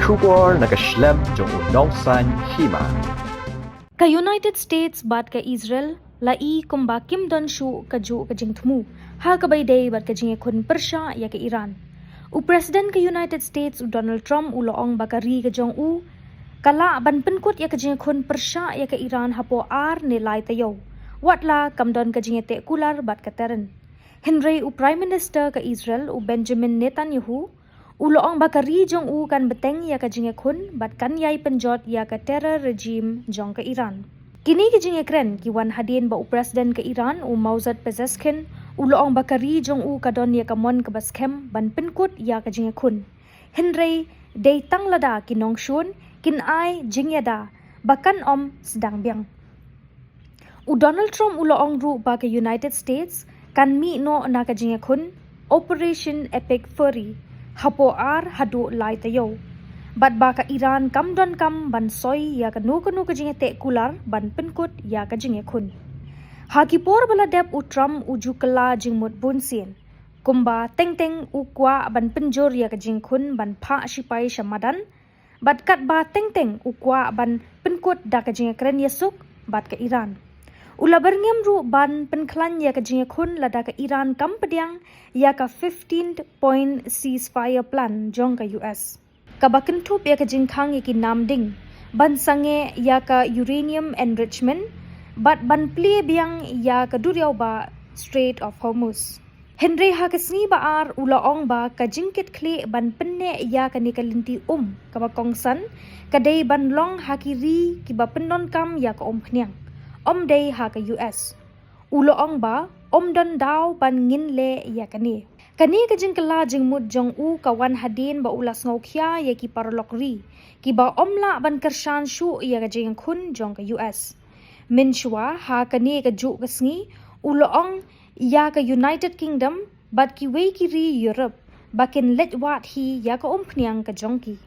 Shubor nakaslem jong unongsan Hima. Ka United States bat ka Israel lai kumba Kim Don Shu ka ju ka jing Thmu ha ka bay day bat ka jing kun Persya ya ka Iran. U President ka United States u Donald Trump u loong bakari ka jong u kala ban Pynkut ya ka jing kun Persya ya ka Iran hapo ar nilai Taïew. Watla kam don ka jing te kular bat ka teren. Henry u Prime Minister ka Israel u Benjamin Netanyahu uloong bakari jong u kan beteng ya ka jinge kun bat kan yai penjot ya ka terror regime jong ka Iran. Kini ka jinge kren ki wan hadin ba u President ka Iran u Mauzad Pezeshkian uloong bakari jong u ka don ya ka mon ka baskem ban Pynkut ya ka jinge kun. Henry day tang lada kinong shun kin ai jing yada bakan om sedang biang. U Donald Trump uloong ru ba ka United States kan mi no na ka jinge kun Operation Epic Fury hapo ar hadu lai Taïew. Bat baka Iran kam don kam ban soy ya ka nu ka jinge te kular ban Pynkut ya ka jinge kun. Hakipor bala dep u Trump u jukala jing mut bunsin. Kumba teng u kwa ban penjor ya ka jing kun ban pha sipai shamadan. Bat kat ba teng u kwa ban Pynkut da ka jinge kren yesuk bat ka Iran. Ula berngem ru ban penklan ya ka jinge kun lada ka Iran kam pediang ya ka 15-point ceasefire plan jong ka US. Kabakin tup ya ka jingkang ya ki namding ban sange ya ka uranium enrichment bat ban plie biang ya ka duriaw ba Strait of Hormuz. Henry ha ka sni ba ar ula ong ba ka jingkit kli ban Pyneh ya ka nikalinti kabakongsan kadai ban long hakiri ki ba pendon kam ya ka khniang. Day ha ka US. Ulo ong ba, don daw ban ngin le ya kani. Kani ka jing kala jing mut jong u kawan hadin ba ulas ngau kya ya ki parolok ri. Ki ba omla ban kershan shu ya ka jing kun jong ka US. Min shua ha kani ka ju ka sngi, ulo ong ya ka United Kingdom bat ki wei ki ri Europe. Bakin let wat hi ya ka khniang ka jong ki.